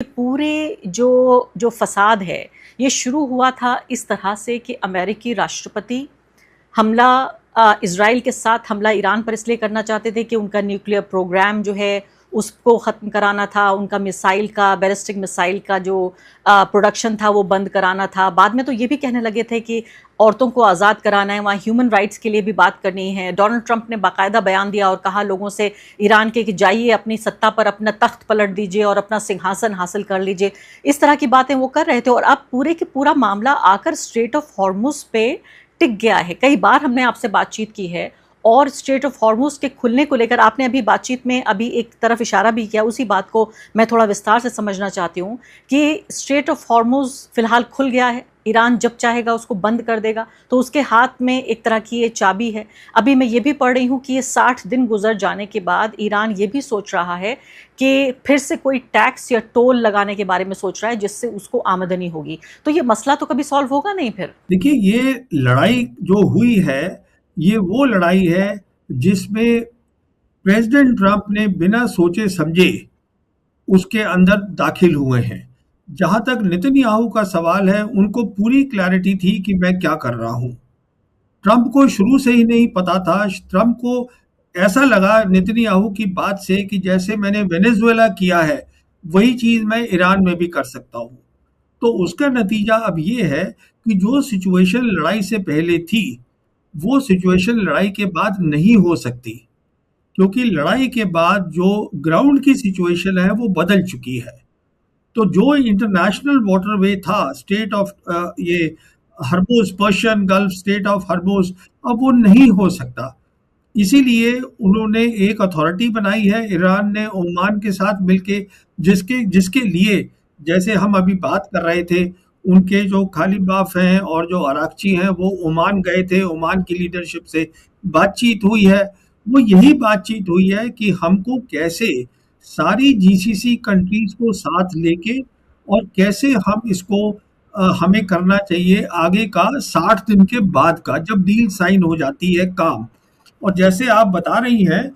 पूरे जो जो फसाद है, ये शुरू हुआ था इस तरह से कि अमेरिकी राष्ट्रपति हमला इज़राइल के साथ हमला ईरान पर इसलिए करना चाहते थे कि उनका न्यूक्लियर प्रोग्राम जो है उसको ख़त्म कराना था, उनका मिसाइल का बैलिस्टिक मिसाइल का जो प्रोडक्शन था वो बंद कराना था। बाद में तो ये भी कहने लगे थे कि औरतों को आज़ाद कराना है, वहाँ ह्यूमन राइट्स के लिए भी बात करनी है। डोनाल्ड ट्रंप ने बाकायदा बयान दिया और कहा लोगों से ईरान के कि जाइए अपनी सत्ता पर अपना तख्त पलट दीजिए और अपना सिंहासन हासिल कर लीजिए। इस तरह की बातें वो कर रहे थे और अब पूरे के पूरा मामला आकर स्ट्रेट ऑफ हॉर्मुज़ पे टिक गया है। कई बार हमने आपसे बातचीत की है और स्ट्रेट ऑफ हॉर्मुज़ के खुलने को लेकर आपने अभी बातचीत में अभी एक तरफ इशारा भी किया, उसी बात को मैं थोड़ा विस्तार से समझना चाहती हूँ कि स्ट्रेट ऑफ हॉर्मुज़ फ़िलहाल खुल गया है, ईरान जब चाहेगा उसको बंद कर देगा, तो उसके हाथ में एक तरह की ये चाबी है। अभी मैं ये भी पढ़ रही हूँ कि ये 60 दिन गुजर जाने के बाद ईरान ये भी सोच रहा है कि फिर से कोई टैक्स या टोल लगाने के बारे में सोच रहा है जिससे उसको आमदनी होगी। तो ये मसला तो कभी सॉल्व होगा नहीं फिर। देखिए, ये लड़ाई जो हुई है, ये वो लड़ाई है जिसमें प्रेसिडेंट ट्रंप ने बिना सोचे समझे उसके अंदर दाखिल हुए हैं। जहां तक नेतन्याहू का सवाल है, उनको पूरी क्लैरिटी थी कि मैं क्या कर रहा हूं। ट्रंप को शुरू से ही नहीं पता था। ट्रंप को ऐसा लगा नेतन्याहू की बात से कि जैसे मैंने वेनेजुएला किया है, वही चीज मैं ईरान में भी कर सकता हूं। तो उसका नतीजा अब ये है कि जो सिचुएशन लड़ाई से पहले थी, वो सिचुएशन लड़ाई के बाद नहीं हो सकती, क्योंकि लड़ाई के बाद जो ग्राउंड की सिचुएशन है वो बदल चुकी है। तो जो इंटरनेशनल वाटरवे था, स्टेट ऑफ ये हर्मुज, पर्शियन गल्फ स्टेट ऑफ हर्मुज, अब वो नहीं हो सकता। इसीलिए उन्होंने एक अथॉरिटी बनाई है, ईरान ने ओमान के साथ मिलके, जिसके जिसके लिए, जैसे हम अभी बात कर रहे थे, उनके जो खालिबाफ हैं और जो अराकची हैं वो ओमान गए थे, ओमान की लीडरशिप से बातचीत हुई है। वो यही बातचीत हुई है कि हमको कैसे सारी जीसीसी कंट्रीज को साथ लेके और कैसे हम इसको हमें करना चाहिए आगे का 60 दिन के बाद का, जब डील साइन हो जाती है काम। और जैसे आप बता रही हैं,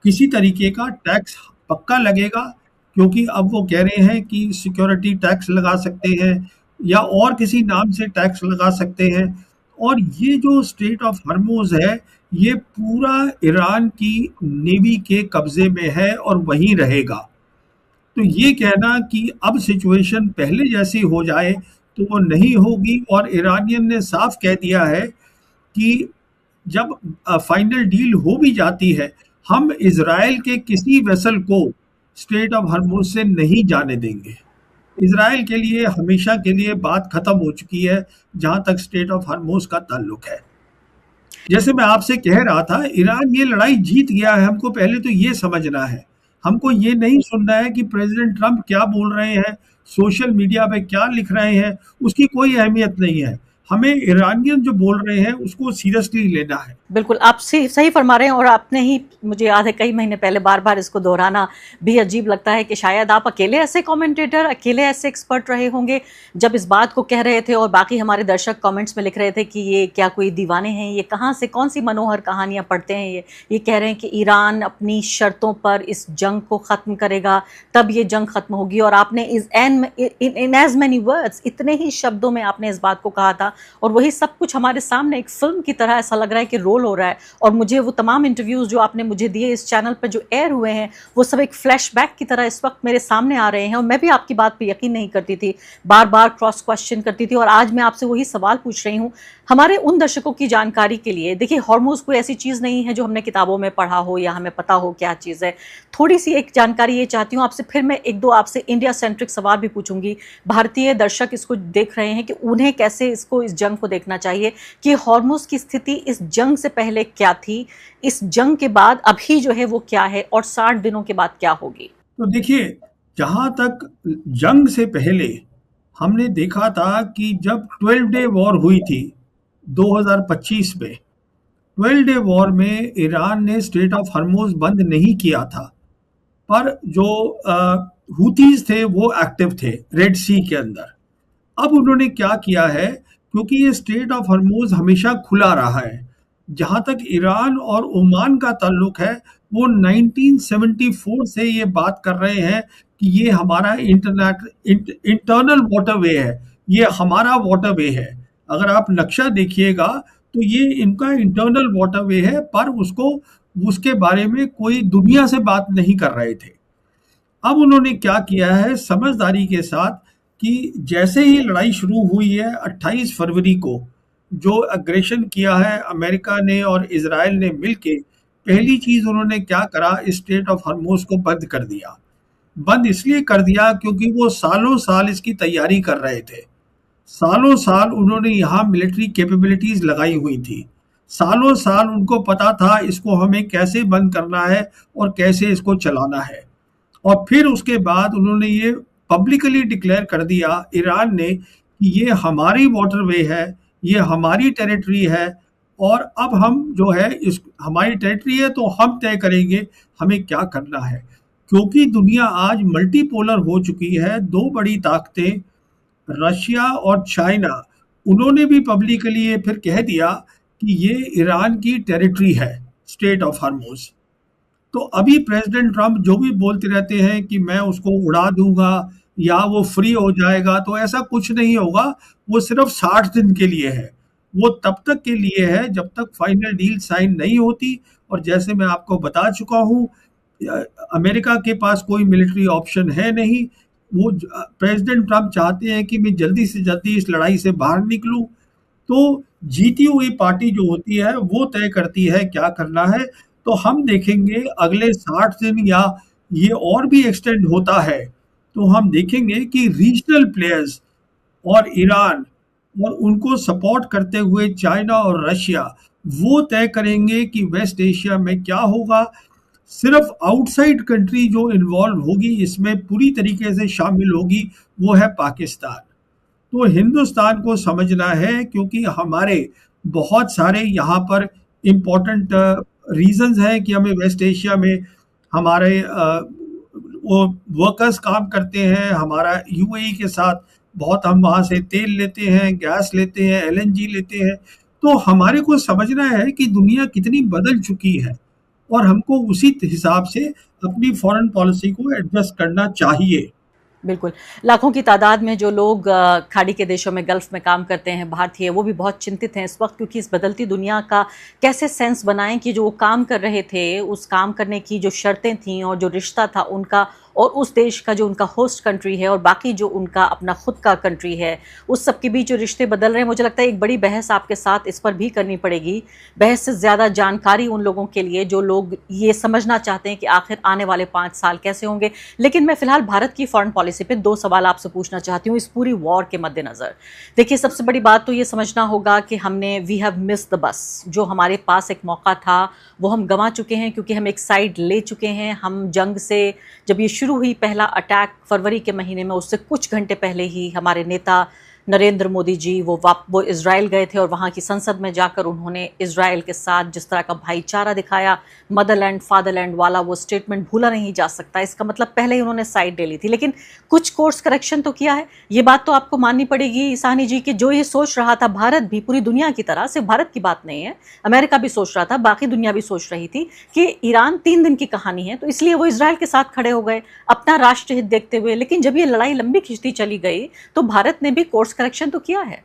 किसी तरीके का टैक्स पक्का लगेगा, क्योंकि अब वो कह रहे हैं कि सिक्योरिटी टैक्स लगा सकते हैं या और किसी नाम से टैक्स लगा सकते हैं। और ये जो स्ट्रेट ऑफ हर्मुज है, ये पूरा ईरान की नेवी के कब्जे में है और वहीं रहेगा। तो ये कहना कि अब सिचुएशन पहले जैसी हो जाए, तो वो नहीं होगी। और ईरानियन ने साफ कह दिया है कि जब फाइनल डील हो भी जाती है, हम इजराइल के किसी वेसल को स्ट्रेट ऑफ हर्मुज से नहीं जाने देंगे। इजराइल के लिए हमेशा के लिए बात खत्म हो चुकी है जहां तक स्ट्रेट ऑफ हर्मुज का ताल्लुक है। जैसे मैं आपसे कह रहा था, ईरान ये लड़ाई जीत गया है, हमको पहले तो ये समझना है। हमको ये नहीं सुनना है कि प्रेसिडेंट ट्रंप क्या बोल रहे हैं, सोशल मीडिया पे क्या लिख रहे हैं, उसकी कोई अहमियत नहीं है। हमें ईरानियन जो बोल रहे हैं उसको सीरियसली लेना है। बिल्कुल, आप सही फरमा रहे हैं और आपने ही, मुझे याद है कई महीने पहले बार-बार इसको दोहराना भी अजीब लगता है कि शायद आप अकेले ऐसे कमेंटेटर, अकेले ऐसे एक्सपर्ट रहे होंगे जब इस बात को कह रहे थे और बाकी हमारे दर्शक कमेंट्स में लिख रहे थे कि ये क्या कोई दीवाने हैं, ये कहाँ से कौन-सी मनोहर कहानियाँ पढ़ते हैं ये कह रहे हैं कि ईरान अपनी शर्तों पर इस जंग को ख़त्म करेगा, तब ये जंग ख़त्म होगी। और आपने इन एज़ मैनी वर्ड्स, इतने ही शब्दों में आपने इस बात को कहा था और वही सब कुछ हमारे सामने एक फ़िल्म की तरह ऐसा लग रहा है कि रोल हो रहा है। और मुझे वो तमाम इंटरव्यूज़ जो आपने मुझे दिए इस चैनल पर जो एयर हुए हैं, वो सब एक फ्लैशबैक की तरह इस वक्त मेरे सामने आ रहे हैं और मैं भी आपकी बात पे यकीन नहीं करती थी, बार-बार क्रॉस क्वेश्चन करती थी और आज मैं आपसे वही सवाल पूछ रही हूँ। हमारे उन दर्शकों की जानकारी के लिए, देखिए हॉर्मुज़ कोई ऐसी चीज़ नहीं है जो हमने किताबों में पढ़ा हो या हमें पता हो क्या चीज़ है। थोड़ी-सी एक जानकारी ये चाहती हूँ आपसे, फिर मैं 1-2 आपसे इंडिया सेंट्रिक सवाल भी पूछूँगी। भारतीय दर्शक इसको देख रहे हैं कि उन्हें कैसे इस जंग को देखना चाहिए कि हॉर्मुज़ की स्थिति इस जंग से पहले क्या थी, इस जंग के बाद अभी जो है वो क्या है और 60 दिनों के बाद क्या होगी? तो देखिए, जहां तक जंग से पहले हमने देखा था कि जब 12 डे वॉर हुई थी 2025 में, 12 डे वॉर में ईरान ने स्ट्रेट ऑफ हर्मुज बंद नहीं किया था, पर जो हुतीज थे वो एक्टिव थे रेड सी के अंदर। अब उन्होंने क्या किया है, क्योंकि ये स्ट्रेट ऑफ हर्मुज हमेशा खुला रहा है, जहाँ तक ईरान और ओमान का ताल्लुक है, वो 1974 से ये बात कर रहे हैं कि ये हमारा इंटरनल वाटरवे है, ये हमारा वाटरवे है। अगर आप नक्शा देखिएगा तो ये इनका इंटरनल वाटरवे है, पर उसके बारे में कोई दुनिया से बात नहीं कर रहे थे। अब उन्होंने क्या किया है समझदारी के साथ कि जैसे ही लड़ाई शुरू हुई है 28 फरवरी को, जो अग्रेशन किया है अमेरिका ने और इजराइल ने मिलके, पहली चीज उन्होंने क्या करा, स्ट्रेट ऑफ हॉर्मुज को बंद कर दिया। बंद इसलिए कर दिया क्योंकि वो सालों साल इसकी तैयारी कर रहे थे। सालों साल उन्होंने यहाँ मिलिट्री कैपेबिलिटीज लगाई हुई थी। सालों साल उनको पता था इसको हमें कैसे बंद करना है और कैसे इसको चलाना है। और फिर उसके बाद उन्होंने ये पब्लिकली डिक्लेयर कर दिया ईरान ने कि ये हमारी वाटरवे है, ये हमारी टेरिटरी है, और अब हम जो है इस हमारी टेरिटरी है तो हम तय करेंगे हमें क्या करना है। क्योंकि दुनिया आज मल्टीपोलर हो चुकी है, दो बड़ी ताकतें रशिया और चाइना, उन्होंने भी पब्लिकली ये फिर कह दिया कि ये ईरान की टेरिटरी है, स्ट्रेट ऑफ हॉर्मुज। तो अभी प्रेसिडेंट ट्रम्प जो भी बोलते रहते हैं कि मैं उसको उड़ा दूंगा या वो फ्री हो जाएगा, तो ऐसा कुछ नहीं होगा। वो सिर्फ 60 दिन के लिए है, वो तब तक के लिए है जब तक फाइनल डील साइन नहीं होती। और जैसे मैं आपको बता चुका हूँ, अमेरिका के पास कोई मिलिट्री ऑप्शन है नहीं। वो प्रेसिडेंट ट्रम्प चाहते हैं कि मैं जल्दी से जल्दी इस लड़ाई से बाहर निकलूं। तो जीती हुई पार्टी जो होती है वो तय करती है क्या करना है। तो हम देखेंगे अगले 60 दिन, या ये और भी एक्सटेंड होता है तो हम देखेंगे कि रीजनल प्लेयर्स और ईरान और उनको सपोर्ट करते हुए चाइना और रशिया, वो तय करेंगे कि वेस्ट एशिया में क्या होगा। सिर्फ आउटसाइड कंट्री जो इन्वॉल्व होगी इसमें पूरी तरीके से शामिल होगी, वो है पाकिस्तान। तो हिंदुस्तान को समझना है, क्योंकि हमारे बहुत सारे यहाँ पर इम्पोर्टेंट रीजंस हैं कि हमें वेस्ट एशिया में हमारे वो वर्कर्स काम करते हैं, हमारा यूएई के साथ बहुत, हम वहाँ से तेल लेते हैं, गैस लेते हैं, एलएनजी लेते हैं। तो हमारे को समझना है कि दुनिया कितनी बदल चुकी है और हमको उसी हिसाब से अपनी फॉरेन पॉलिसी को एडजस्ट करना चाहिए। बिल्कुल। लाखों की तादाद में जो लोग खाड़ी के देशों में, गल्फ में काम करते हैं, भारतीय, वो भी बहुत चिंतित हैं इस वक्त, क्योंकि इस बदलती दुनिया का कैसे सेंस बनाएं कि जो वो काम कर रहे थे, उस काम करने की जो शर्तें थीं और जो रिश्ता था उनका और उस देश का जो उनका होस्ट कंट्री है और बाकी जो उनका अपना खुद का कंट्री है, उस सब के बीच जो रिश्ते बदल रहे हैं। मुझे लगता है एक बड़ी बहस आपके साथ इस पर भी करनी पड़ेगी। बहस से ज़्यादा जानकारी उन लोगों के लिए जो लोग ये समझना चाहते हैं कि आखिर आने वाले 5 साल कैसे होंगे। लेकिन मैं फ़िलहाल भारत की फॉरेन पॉलिसी पे 2 सवाल आपसे पूछना चाहती हूँ इस पूरी वॉर के मद्देनज़र। देखिए, सबसे बड़ी बात तो ये समझना होगा कि we have missed the bus. जो हमारे पास एक मौका था वो हम गंवा चुके हैं, क्योंकि हम एक साइड ले चुके हैं। हम जंग से, जब ये शुरू हुई पहला अटैक फरवरी के महीने में, उससे कुछ घंटे पहले ही हमारे नेता नरेंद्र मोदी जी वो इजराइल गए थे और वहाँ की संसद में जाकर उन्होंने इजराइल के साथ जिस तरह का भाईचारा दिखाया, मदरलैंड फादरलैंड वाला वो स्टेटमेंट भूला नहीं जा सकता। इसका मतलब पहले ही उन्होंने साइड ले ली थी, लेकिन कुछ कोर्स करेक्शन तो किया है। ये बात तो आपको माननी पड़ेगी साहनी जी कि जो ये सोच रहा था, भारत भी पूरी दुनिया की तरह, सिर्फ भारत की बात नहीं है, अमेरिका भी सोच रहा था, बाकी दुनिया भी सोच रही थी कि ईरान 3 दिन की कहानी है, तो इसलिए वो इजराइल के साथ खड़े हो गए अपना राष्ट्र हित देखते हुए। लेकिन जब ये लड़ाई लंबी खिंचती चली गई तो भारत ने भी कोर्स करेक्शन तो किया है।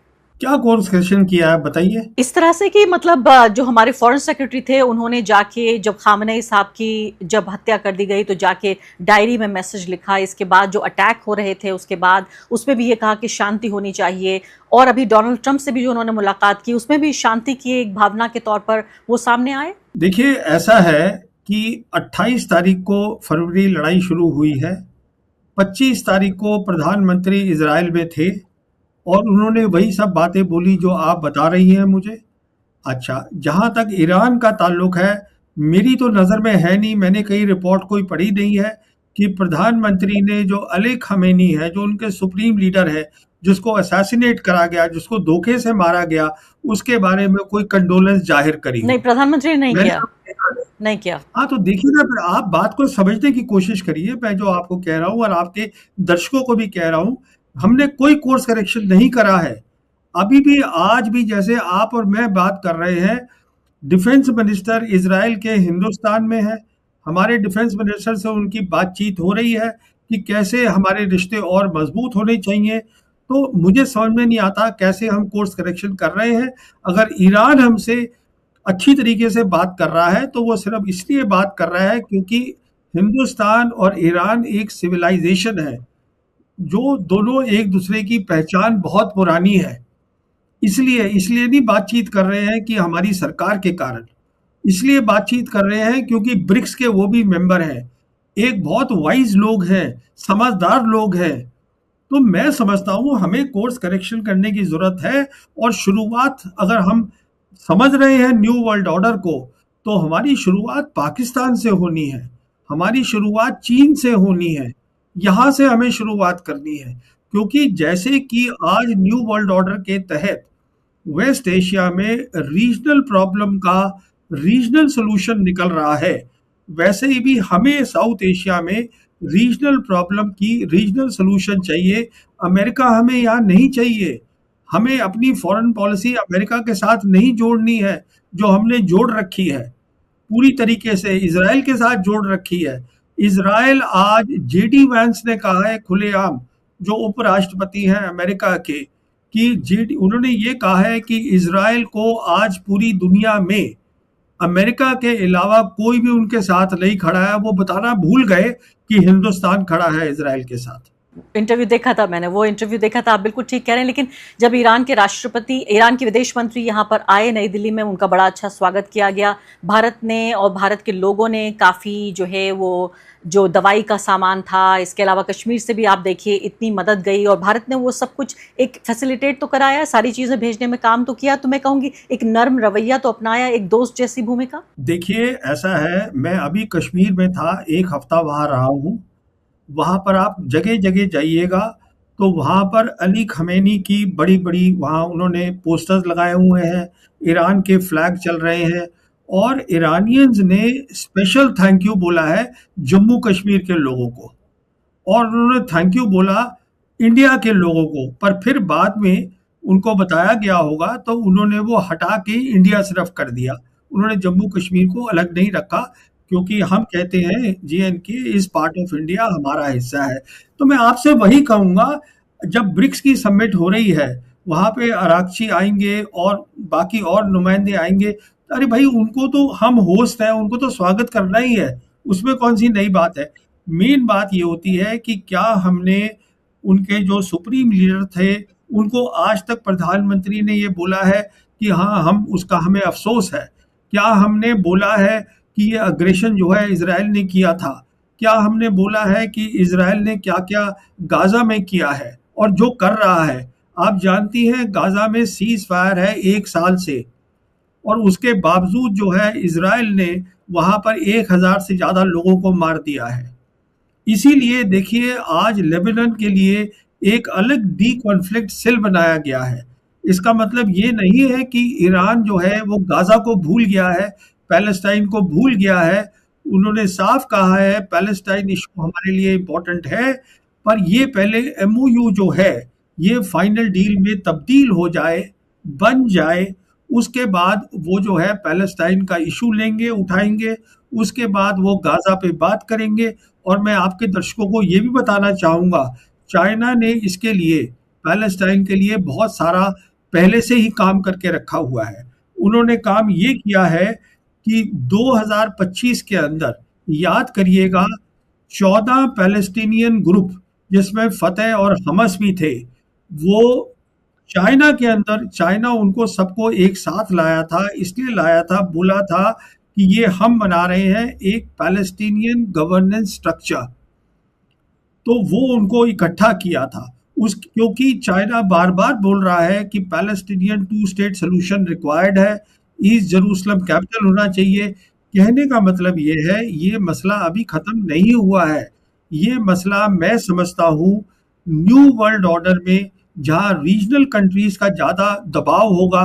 क्या कोर्स करेक्शन किया है बताइए। इस तरह से कि मतलब जो हमारे फॉरेन सेक्रेटरी थे उन्होंने जाके, जब खामनेई साहब की जब हत्या कर दी गई, तो जाके डायरी में मैसेज लिखा। इसके बाद जो अटैक हो रहे थे उसके बाद उसमें भी ये कहा कि शांति होनी चाहिए। और अभी डोनाल्ड ट्रंप से भी जो उन्होंने मुलाकात की उसमें भी शांति की एक भावना के तौर पर वो सामने आए। देखिए, ऐसा है कि 28 तारीख को फरवरी लड़ाई शुरू हुई है। 25 तारीख को प्रधानमंत्री इजराइल में थे और उन्होंने वही सब बातें बोली जो आप बता रही हैं मुझे। अच्छा, जहाँ तक ईरान का ताल्लुक है, मेरी तो नज़र में है नहीं, मैंने कहीं रिपोर्ट कोई पढ़ी नहीं है कि प्रधानमंत्री ने, जो अली खमेनी है, जो उनके सुप्रीम लीडर है, जिसको असैसिनेट करा गया, जिसको धोखे से मारा गया, उसके बारे में कोई कंडोलेंस जाहिर करी। नहीं, प्रधानमंत्री ने नहीं किया। हाँ, तो देखिए ना, फिर आप बात को समझने की कोशिश करिए। मैं जो आपको कह रहा हूँ और आपके दर्शकों को भी कह रहा हूँ, हमने कोई कोर्स करेक्शन नहीं करा है। अभी भी, आज भी, जैसे आप और मैं बात कर रहे हैं, डिफेंस मिनिस्टर इजराइल के हिंदुस्तान में है, हमारे डिफेंस मिनिस्टर से उनकी बातचीत हो रही है कि कैसे हमारे रिश्ते और मजबूत होने चाहिए। तो मुझे समझ में नहीं आता कैसे हम कोर्स करेक्शन कर रहे हैं। अगर ईरान हमसे अच्छी तरीके से बात कर रहा है तो वो सिर्फ इसलिए बात कर रहा है क्योंकि हिंदुस्तान और ईरान एक सिविलाइजेशन है, जो दोनों एक दूसरे की पहचान बहुत पुरानी है। इसलिए इसलिए नहीं बातचीत कर रहे हैं कि हमारी सरकार के कारण, इसलिए बातचीत कर रहे हैं क्योंकि ब्रिक्स के वो भी मेंबर हैं, एक बहुत वाइज लोग हैं, समझदार लोग हैं। तो मैं समझता हूँ हमें कोर्स करेक्शन करने की ज़रूरत है। और शुरुआत अगर हम समझ रहे हैं न्यू वर्ल्ड ऑर्डर को, तो हमारी शुरुआत पाकिस्तान से होनी है, हमारी शुरुआत चीन से होनी है, यहाँ से हमें शुरुआत करनी है। क्योंकि जैसे कि आज न्यू वर्ल्ड ऑर्डर के तहत वेस्ट एशिया में रीजनल प्रॉब्लम का रीजनल सॉल्यूशन निकल रहा है, वैसे ही भी हमें साउथ एशिया में रीजनल प्रॉब्लम की रीजनल सॉल्यूशन चाहिए। अमेरिका हमें यहाँ नहीं चाहिए। हमें अपनी फॉरेन पॉलिसी अमेरिका के साथ नहीं जोड़नी है, जो हमने जोड़ रखी है पूरी तरीके से इजराइल के साथ जोड़ रखी है। इजराइल आज जेडी वैंस ने कहा है खुलेआम, जो उपराष्ट्रपति हैं अमेरिका के, कि जेडी उन्होंने ये कहा है कि इजराइल को आज पूरी दुनिया में अमेरिका के अलावा कोई भी उनके साथ नहीं खड़ा है। वो बताना भूल गए कि हिंदुस्तान खड़ा है इजराइल के साथ। इंटरव्यू देखा था मैंने, वो इंटरव्यू देखा था, आप बिल्कुल ठीक कह रहे हैं। लेकिन जब ईरान के राष्ट्रपति, ईरान के विदेश मंत्री यहाँ पर आए नई दिल्ली में, उनका बड़ा अच्छा स्वागत किया गया। भारत ने और भारत के लोगों ने काफ़ी जो है वो जो दवाई का सामान था, इसके अलावा कश्मीर से भी आप देखिए इतनी मदद गई, और भारत ने वो सब कुछ एक फैसिलिटेट तो कराया, सारी चीज़ें भेजने में काम तो किया। तो मैं कहूँगी एक नर्म रवैया तो अपनाया, एक दोस्त जैसी भूमिका। देखिए ऐसा है, मैं अभी कश्मीर में था, एक हफ्ता वहाँ रहा हूँ। वहाँ पर आप जगह जगह जाइएगा तो वहाँ पर अली खमेनी की बड़ी बड़ी वहाँ उन्होंने पोस्टर्स लगाए हुए हैं, ईरान के फ्लैग चल रहे हैं, और ईरानियंस ने स्पेशल थैंक यू बोला है जम्मू कश्मीर के लोगों को, और उन्होंने थैंक यू बोला इंडिया के लोगों को। पर फिर बाद में उनको बताया गया होगा तो उन्होंने वो हटा के इंडिया सिर्फ कर दिया, उन्होंने जम्मू कश्मीर को अलग नहीं रखा, क्योंकि हम कहते हैं JNK is part of India, हमारा हिस्सा है। तो मैं आपसे वही कहूँगा, जब ब्रिक्स की समिट हो रही है, वहाँ पे अरागची आएंगे और बाकी और नुमाइंदे आएंगे, अरे भाई उनको तो हम होस्ट हैं, उनको तो स्वागत करना ही है, उसमें कौन सी नई बात है। मेन बात ये होती है कि क्या हमने उनके जो सुप्रीम लीडर थे उनको आज तक प्रधानमंत्री ने ये बोला है कि हाँ हम उसका हमें अफसोस है? क्या हमने बोला है कि ये अग्रेशन जो है इजराइल ने किया था? क्या हमने बोला है कि इजराइल ने क्या क्या गाजा में किया है और जो कर रहा है? आप जानती हैं गाजा में सीज फायर है 1 साल से, और उसके बावजूद जो है इजराइल ने वहां पर 1000 से ज्यादा लोगों को मार दिया है। इसीलिए देखिए आज लेबनान के लिए एक अलग डी कॉन्फ्लिक्ट सेल बनाया गया है। इसका मतलब ये नहीं है कि ईरान जो है वो गाजा को भूल गया है, पैलेस्टाइन को भूल गया है। उन्होंने साफ कहा है पैलेस्टाइन इशू हमारे लिए इम्पोर्टेंट है, पर ये पहले MOU जो है ये फाइनल डील में तब्दील हो जाए, बन जाए, उसके बाद वो जो है पैलेस्टाइन का इशू लेंगे, उठाएंगे, उसके बाद वो गाजा पे बात करेंगे। और मैं आपके दर्शकों को ये भी बताना चाहूँगा, चाइना ने इसके लिए पैलेस्टाइन के लिए बहुत सारा पहले से ही काम करके रखा हुआ है। उन्होंने काम ये किया है कि 2025 के अंदर, याद करिएगा, 14 पैलेस्टीनियन ग्रुप जिसमें फतेह और हमस भी थे, वो चाइना के अंदर, चाइना उनको सबको एक साथ लाया था, इसलिए लाया था, बोला था कि ये हम बना रहे हैं एक पैलेस्टीनियन गवर्नेंस स्ट्रक्चर। तो वो उनको इकट्ठा किया था उस, क्योंकि चाइना बार बार बोल रहा है कि पैलेस्टीनियन 2 स्टेट सोल्यूशन रिक्वायर्ड है, ईस्ट जेरूसलम कैपिटल होना चाहिए। कहने का मतलब ये है ये मसला अभी ख़त्म नहीं हुआ है। ये मसला मैं समझता हूँ न्यू वर्ल्ड ऑर्डर में, जहाँ रीजनल कंट्रीज़ का ज़्यादा दबाव होगा,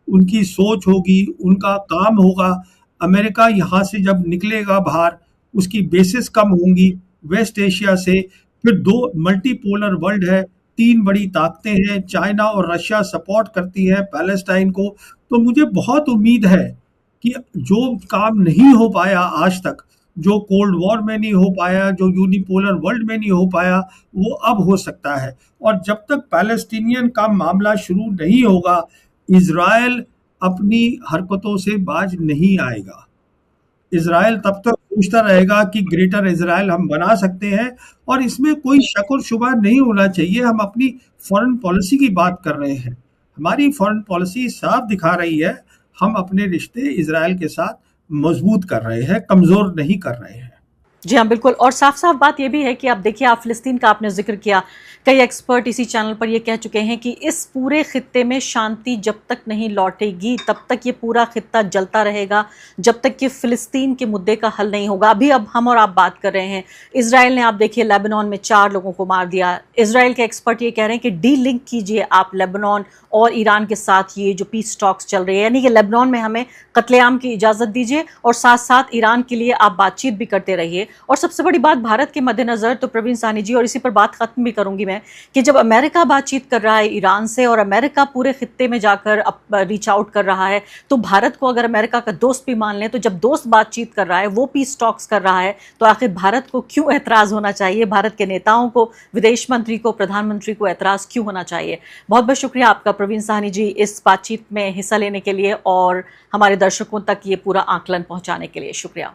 उनकी सोच होगी, उनका काम होगा। अमेरिका यहाँ से जब निकलेगा बाहर, उसकी बेसिस कम होंगी वेस्ट एशिया से। फिर 2 मल्टीपोलर वर्ल्ड है, 3 बड़ी ताकतें हैं, चाइना और रशिया सपोर्ट करती हैं पैलेस्टाइन को। तो मुझे बहुत उम्मीद है कि जो काम नहीं हो पाया आज तक, जो कोल्ड वॉर में नहीं हो पाया, जो यूनिपोलर वर्ल्ड में नहीं हो पाया, वो अब हो सकता है। और जब तक पैलेस्टीनियन का मामला शुरू नहीं होगा, इज़राइल अपनी हरकतों से बाज नहीं आएगा। इज़राइल तब तक सोचता रहेगा कि ग्रेटर इज़राइल हम बना सकते हैं, और इसमें कोई शक और शुबा नहीं होना चाहिए। हम अपनी फॉरेन पॉलिसी की बात कर रहे हैं। हमारी फॉरेन पॉलिसी साफ दिखा रही है, हम अपने रिश्ते इज़राइल के साथ मजबूत कर रहे हैं, कमज़ोर नहीं कर रहे हैं। जी हाँ, बिल्कुल। और साफ साफ बात ये भी है कि आप देखिए, आप फिलिस्तीन का आपने जिक्र किया, कई एक्सपर्ट इसी चैनल पर ये कह चुके हैं कि इस पूरे खित्ते में शांति जब तक नहीं लौटेगी तब तक ये पूरा खित्ता जलता रहेगा, जब तक कि फिलिस्तीन के मुद्दे का हल नहीं होगा। अभी अब हम और आप बात कर रहे हैं, इसराइल ने आप देखिए लेबनान में 4 लोगों को मार दिया। इसराइल के एक्सपर्ट ये कह रहे हैं कि डी लिंक कीजिए आप लेबनान और ईरान के साथ ये जो पीस टॉक्स चल रही है, यानी कि लेबनान में हमें कत्लेआम की इजाज़त दीजिए और साथ साथ ईरान के लिए आप बातचीत भी करते रहिए। और सबसे बड़ी बात भारत के मद्देनजर तो प्रवीण साहनी जी, और इसी पर बात खत्म भी करूंगी मैं, कि जब अमेरिका बातचीत कर रहा है ईरान से और अमेरिका पूरे खित्ते में जाकर रीच आउट कर रहा है, तो भारत को अगर अमेरिका का दोस्त भी मान लें, तो जब दोस्त बातचीत कर रहा है, वो पीस टॉक्स कर रहा है, तो आखिर भारत को क्यों एतराज होना चाहिए? भारत के नेताओं को, विदेश मंत्री को, प्रधानमंत्री को एतराज क्यों होना चाहिए? बहुत बहुत शुक्रिया आपका प्रवीण साहनी जी इस बातचीत में हिस्सा लेने के लिए और हमारे दर्शकों तक ये पूरा आकलन पहुंचाने के लिए। शुक्रिया।